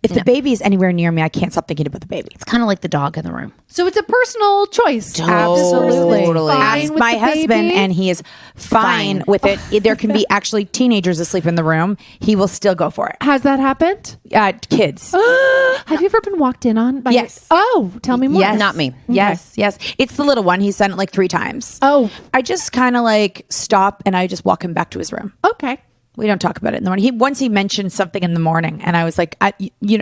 if the baby is anywhere near me, I can't stop thinking about the baby. It's kind of like the dog in the room. So it's a personal choice. Absolutely. Fine Ask with my the husband, baby? and he is fine with it. There can be actually teenagers asleep in the room. He will still go for it. Has that happened? Kids. Have you ever been walked in on? By Yes. Oh, tell me more. Yes. Not me. Yes. It's the little one. He's done it like 3 times. Oh. I just kind of like stop and I just walk him back to his room. Okay. We don't talk about it in the morning. Once he mentioned something in the morning, and I was like, I don't know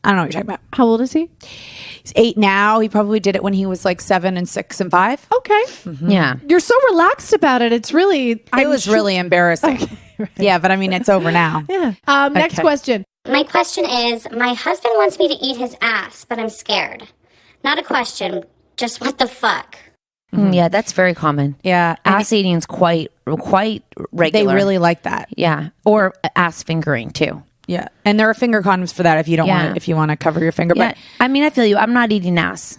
what you're talking about. How old is he? He's 8 now. He probably did it when he was like 7 and 6 and 5. Okay. Yeah. You're so relaxed about it. It's really. It was really embarrassing. Okay, right. Yeah, but I mean, it's over now. Yeah. Next question. My question is, my husband wants me to eat his ass, but I'm scared. Not a question, just what the fuck? Yeah, that's very common. Yeah. Ass eating is quite regular. They really like that. Yeah. Or ass fingering too. Yeah. And there are finger condoms for that if you don't Yeah. want if you want to cover your finger. Yeah. But I mean, I feel you. I'm not eating ass.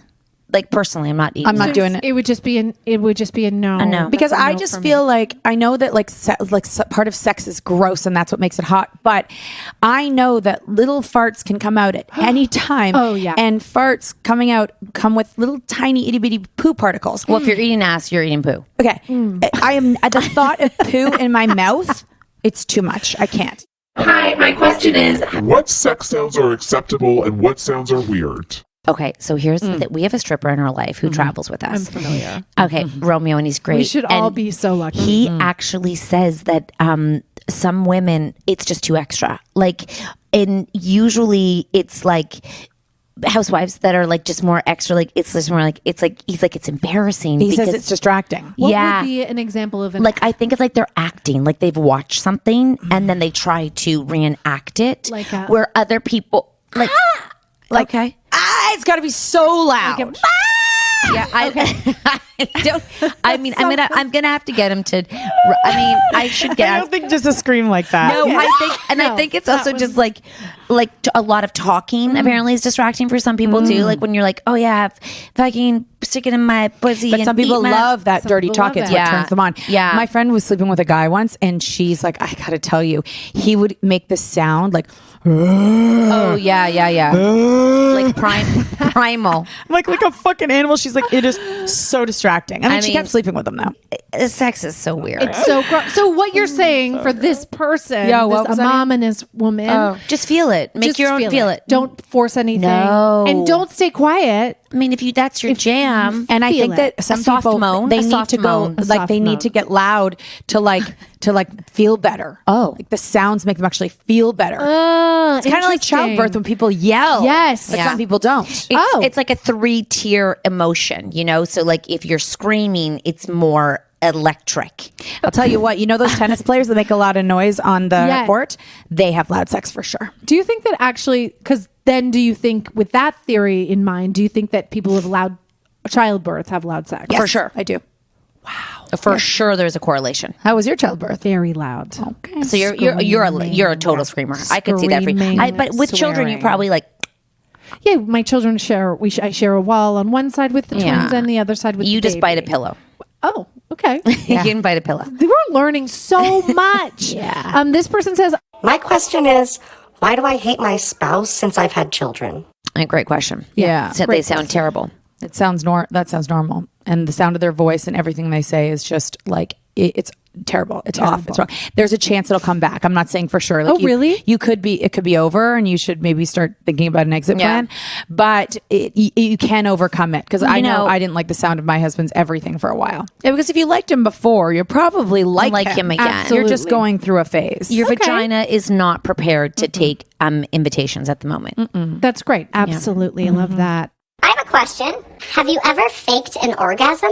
Like personally, I'm not eating. I'm not doing it. It would just be a no. A no. Because That's a I no just for feel me. like I know that part of sex is gross and that's what makes it hot. But I know that little farts can come out at any time. Oh, yeah. And farts coming out come with little tiny itty bitty poo particles. Well, if you're eating ass, you're eating poo. Okay. I am at the thought of poo in my mouth. It's too much. I can't. Hi, my question is, what sex sounds are acceptable and what sounds are weird? Okay, so here's that we have a stripper in our life who travels with us. I'm familiar. Okay, Romeo, and he's great. We should all And be so lucky. He actually says that some women, it's just too extra. Like, and usually it's like housewives that are like just more extra. Like it's just more like it's embarrassing. He says because- it's distracting. What yeah. would be an example of Like I think it's like they're acting, like they've watched something and then they try to reenact it. Like where other people like okay. It's got to be so loud. Yeah, I don't. I mean, I'm gonna have to get him to. I mean, I should get. I don't think just a scream like that. No, I think it's also just like a lot of talking. Apparently, is distracting for some people too. Like when you're like, oh yeah, fucking stick it in my pussy. But and some people eat my-" love that Some dirty people talk. love It's it. what Yeah. turns them on. Yeah. My friend was sleeping with a guy once, and she's like, I gotta tell you, he would make this sound like. Oh yeah, like primal. like a fucking animal. She's like, it is so distracting. I mean, she kept sleeping with him though. Sex is so weird. It's so gross. So what you're saying for this person, Yeah, what was this that anonymous woman, Just feel it. Make just your own feel it. Don't force anything. No. And don't stay quiet. I mean, if that's your jam, And I Feel think it. that some A soft people moan, they a need soft to go moan. A like soft they moan. need to get loud to feel better. Oh. Like the sounds make them actually feel better. It's kind of like interesting. childbirth when people yell. Yes. But Yeah. some people don't. It's like a 3-tier emotion, you know? So like if you're screaming, it's more electric. I'll tell you what, you know those tennis players that make a lot of noise on the Yes. court? They have loud sex for sure. Do you think that actually, because then do you think with that theory in mind, do you think that people with loud childbirth have loud sex? Yes, for sure. I do. For sure there's a correlation. How was your childbirth? Very loud. Okay. So you're a total screamer. I could see that for you. Screaming, But with children, you swearing. probably like Yeah, my children I share a wall on one side with the Yeah. twins and the other side with you the just bite a baby. pillow. Oh, okay. You can bite a pillow. We're learning so much. Yeah. This person says, My question is, why do I hate my spouse since I've had children? A great question. Yeah. So they sound terrible. That sounds normal. And the sound of their voice and everything they say is just like it's terrible. It's off. It's wrong. There's a chance it'll come back. I'm not saying for sure. Like really? It could be over, and you should maybe start thinking about an exit plan. But you can overcome it because I know I didn't like the sound of my husband's everything for a while. Yeah, because if you liked him before, you're probably like him again. Absolutely. You're just going through a phase. Your vagina is not prepared to take invitations at the moment. that's great. Absolutely. I love that. I have a question. Have you ever faked an orgasm?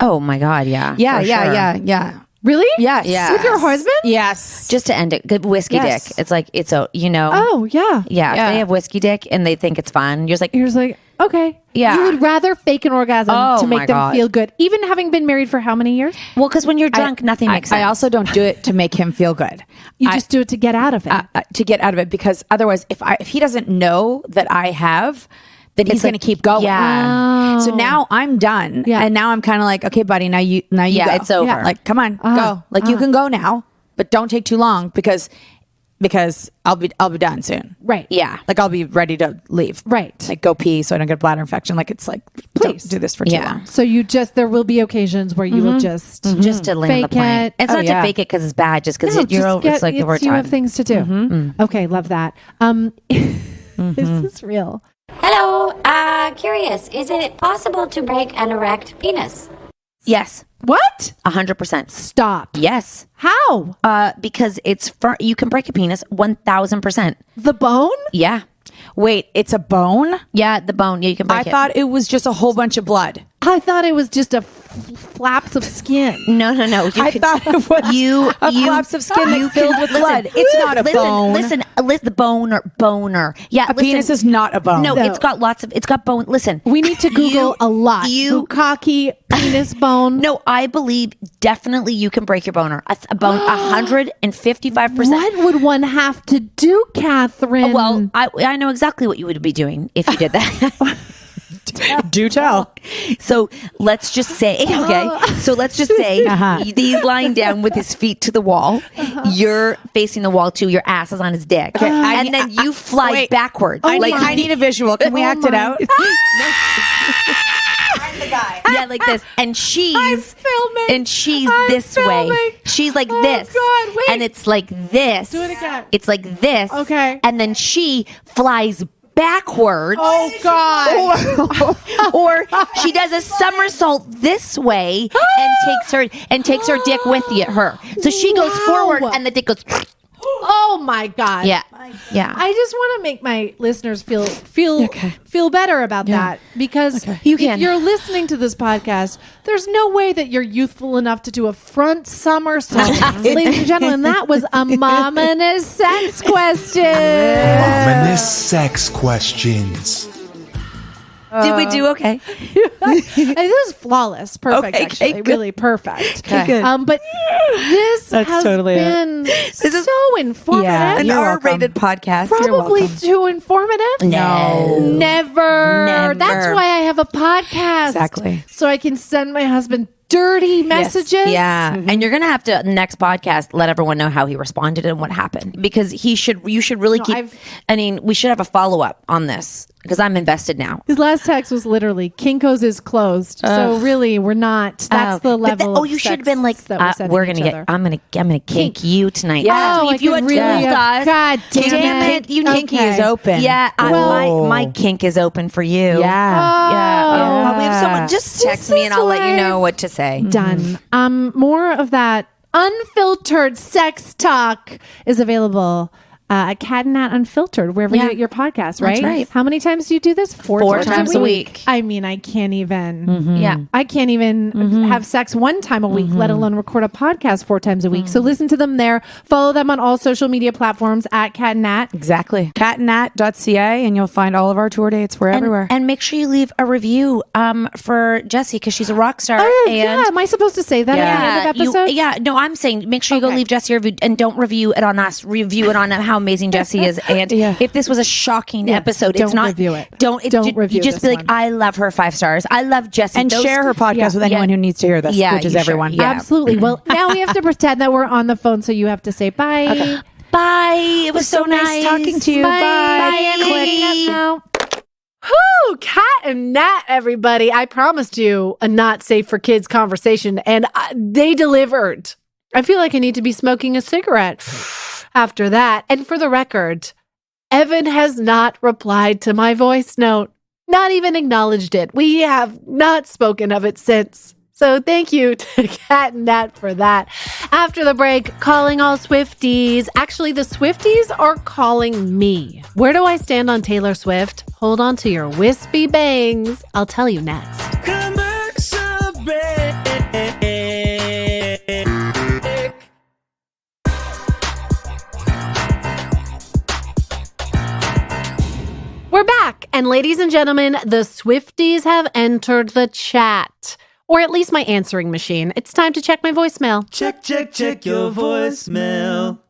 Oh my God, yeah. Yeah, for yeah, sure. yeah. Really? Yes. Yes. With your husband? Yes. Just to end it, good whiskey Yes. dick. It's like it's a you know. Oh, yeah. Yeah, Yeah. if they have whiskey dick and they think it's fun, you're just like You're just like, okay. Yeah. You would rather fake an orgasm Oh, to my make them God. feel good, even having been married for how many years? well, because when you're drunk, nothing makes sense. I also don't do it to make him feel good. You just do it to get out of it. To get out of it, because otherwise, if he doesn't know that I have, then he's going to keep going. Yeah. So now I'm done. Yeah. And now I'm kind of like, okay, buddy, now you Yeah, go. it's over. Yeah. Like, come on, go. Like you can go now, but don't take too long because because I'll be done soon. Right. Yeah. Like I'll be ready to leave. Right. Like go pee so I don't get a bladder infection. Like it's like, please do this for too long. So there will be occasions where you will just to land the plane. it. It's not to fake it because it's bad, just because it's like the word you time. have things to do. Okay, love that. This is real. Hello, curious, is it possible to break an erect penis? Yes. What? 100%. Stop. Yes. How? Because you can break a penis 1,000%. The bone? Yeah. Wait, it's a bone? Yeah, the bone. Yeah, you can break it. I thought it was just a whole bunch of blood. I thought it was just a flaps of skin. No. I thought it was flaps of skin that's filled with blood. It's not a bone. Listen, the boner. Yeah, a penis is not a bone. No, it's got bone. Listen, we need to Google a lot. Bukkake penis bone. No, I believe definitely you can break your boner. A bone, 155%. What would one have to do, Catherine? Well, I know exactly what you would be doing if you did that. Do tell. So let's just say, he's lying down with his feet to the wall. You're facing the wall too. Your ass is on his dick. Okay. And then you fly backwards. I need a visual. Can we act it out? Yeah, like this. And she's this way. She's like this. God, wait. And it's like this. Do it again. It's like this. Okay. And then she flies backwards. Oh God. Or she does a somersault this way and takes her dick with her. So she goes forward and the dick goes. Oh my God. Yeah. Yeah. I just want to make my listeners feel better about that, because if you're listening to this podcast, there's no way that you're youthful enough to do a front somersault. Ladies and gentlemen, that was a mominous sex question. Mominous sex questions. Did we do okay? This is flawless. Perfect, actually. Really perfect. Okay. Good. But this has been so informative. Yeah, an R-rated podcast. Probably too informative. No. Never. That's why I have a podcast. Exactly. So I can send my husband dirty messages. Yeah. And you're going to have to, next podcast, let everyone know how he responded and what happened. Because you should really we should have a follow-up on this. Because I'm invested now. His last text was literally, Kinko's is closed. So really, we're not. That's the level of you should have been like, we're going to get, I'm going to kink you tonight. Yeah. If you had told us, God damn it. Kinky is open. Yeah. My kink is open for you. Yeah. We have someone, just text me and I'll let you know what to say. Done. More of that unfiltered sex talk is available at Cat Nat Unfiltered, wherever you get your podcast, right? That's right. How many times do you do this? Four times a week. I mean, I can't even. I can't even have sex one time a week, let alone record a podcast 4 times a week. So listen to them there. Follow them on all social media platforms at Cat Nat. Exactly. catnat.ca, and you'll find all of our tour dates. We're everywhere. And make sure you leave a review for Jessi, because she's a rock star. Am I supposed to say that at the end of episodes? No, I'm saying make sure you go leave Jessi a review, and don't review it on us. Review it on how amazing Jessi is. And if this was a shocking episode, it's not. Review it. Don't review. You just be like, I love her 5 stars. I love Jessi. And share her podcast with anyone who needs to hear this, which is everyone. Yeah. Absolutely. Well, now we have to pretend that we're on the phone, so you have to say bye. Okay. Bye. It was so nice talking to you. Bye. Whoo, Cat and Nat, everybody. I promised you a not safe for kids conversation, and they delivered. I feel like I need to be smoking a cigarette after that. And for the record, Evan has not replied to my voice note, not even acknowledged it. We have not spoken of it since. So thank you to Cat and Nat for that. After the break, calling all Swifties. Actually, the Swifties are calling me. Where do I stand on Taylor Swift? Hold on to your wispy bangs. I'll tell you next. Commercial break. We're back, and ladies and gentlemen, the Swifties have entered the chat, or at least my answering machine. It's time to check my voicemail. Check your voicemail.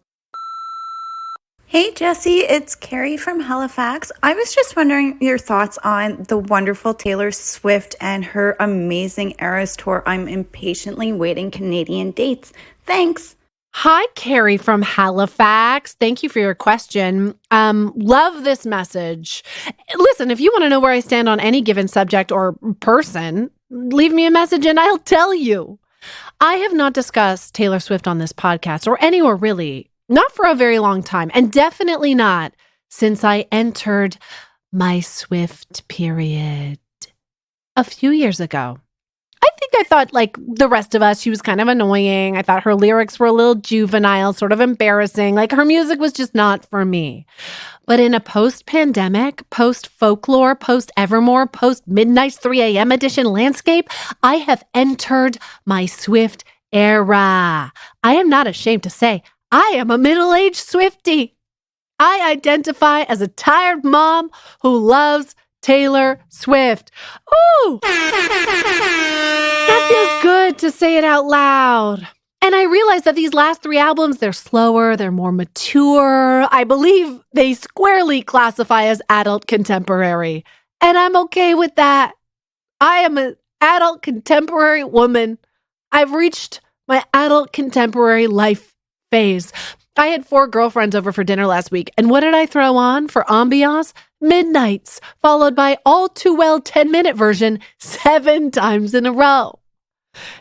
Hey Jessi, it's Carrie from Halifax. I was just wondering your thoughts on the wonderful Taylor Swift and her amazing Eras tour. I'm impatiently waiting Canadian dates. Thanks. Hi, Carrie from Halifax. Thank you for your question. Love this message. Listen, if you want to know where I stand on any given subject or person, leave me a message and I'll tell you. I have not discussed Taylor Swift on this podcast or anywhere really, not for a very long time, and definitely not since I entered my Swift period a few years ago. I thought, like the rest of us, she was kind of annoying. I thought her lyrics were a little juvenile, sort of embarrassing. Like her music was just not for me. But in a post-pandemic, post-folklore, post-Evermore, post-Midnight's 3 a.m. edition landscape, I have entered my Swift era. I am not ashamed to say I am a middle-aged Swiftie. I identify as a tired mom who loves Taylor Swift. Ooh! That feels good to say it out loud. And I realize that these last 3 albums, they're slower, they're more mature. I believe they squarely classify as adult contemporary. And I'm okay with that. I am an adult contemporary woman. I've reached my adult contemporary life phase. I had 4 girlfriends over for dinner last week, and what did I throw on for ambiance? Midnights, followed by all too well 10-minute version 7 times in a row.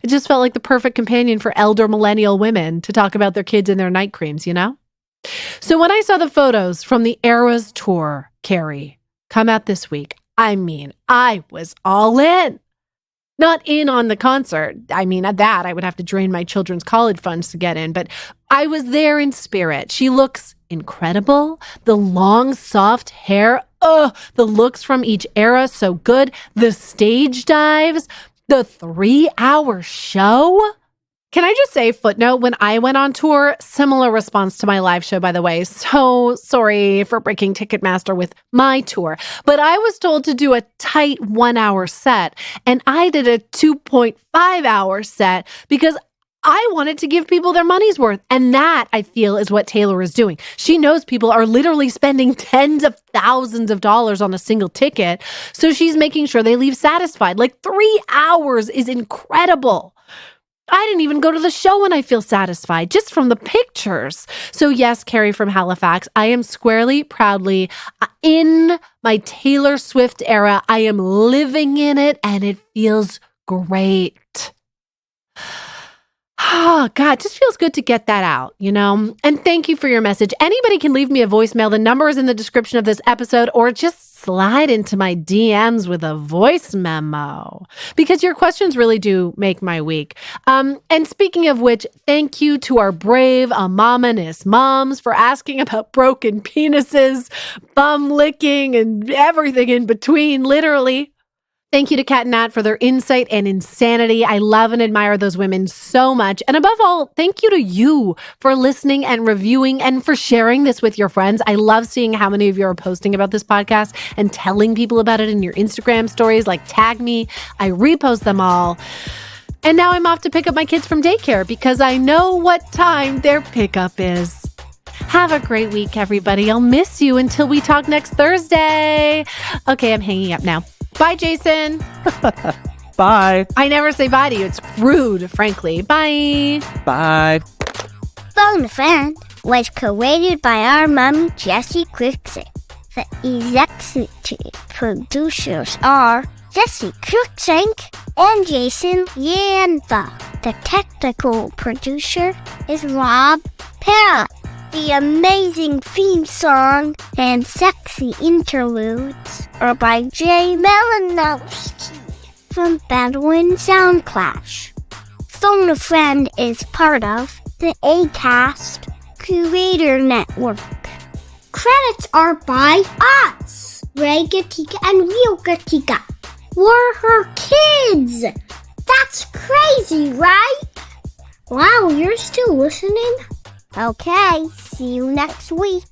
It just felt like the perfect companion for elder millennial women to talk about their kids and their night creams, you know? So when I saw the photos from the Eras tour, Carrie, come out this week, I mean, I was all in. Not in on the concert. I mean, at that, I would have to drain my children's college funds to get in, but I was there in spirit. She looks incredible. The long, soft hair. The looks from each era, so good. The stage dives. The 3-hour show. Can I just say, footnote, when I went on tour, similar response to my live show, by the way. So sorry for breaking Ticketmaster with my tour. But I was told to do a tight 1-hour set, and I did a 2.5-hour set because I wanted to give people their money's worth. And that, I feel, is what Taylor is doing. She knows people are literally spending tens of thousands of dollars on a single ticket, so she's making sure they leave satisfied. Like 3 hours is incredible. I didn't even go to the show and I feel satisfied just from the pictures. So yes, Carrie from Halifax, I am squarely, proudly in my Taylor Swift era. I am living in it and it feels great. Oh, God, just feels good to get that out, you know? And thank you for your message. Anybody can leave me a voicemail. The number is in the description of this episode, or just slide into my DMs with a voice memo, because your questions really do make my week. And speaking of which, thank you to our brave anonymous moms for asking about broken penises, bum licking, and everything in between, literally. Thank you to Cat Nat for their insight and insanity. I love and admire those women so much. And above all, thank you to you for listening and reviewing and for sharing this with your friends. I love seeing how many of you are posting about this podcast and telling people about it in your Instagram stories. Like, tag me. I repost them all. And now I'm off to pick up my kids from daycare because I know what time their pickup is. Have a great week, everybody. I'll miss you until we talk next Thursday. Okay, I'm hanging up now. Bye, Jason. Bye. I never say bye to you. It's rude, frankly. Bye. Bye. Phone a Friend was created by our mom, Jessi Cruikshank. The executive producers are Jessi Cruikshank and Jason Yanda. The technical producer is Rob Parrott. The amazing theme song and sexy interludes are by Jay Malinowski from Bedouin Soundclash. Phone a Friend is part of the Acast Creator Network. Credits are by us, Ray Gatika and Real Gatika. We're her kids. That's crazy, right? Wow, you're still listening? Okay, see you next week.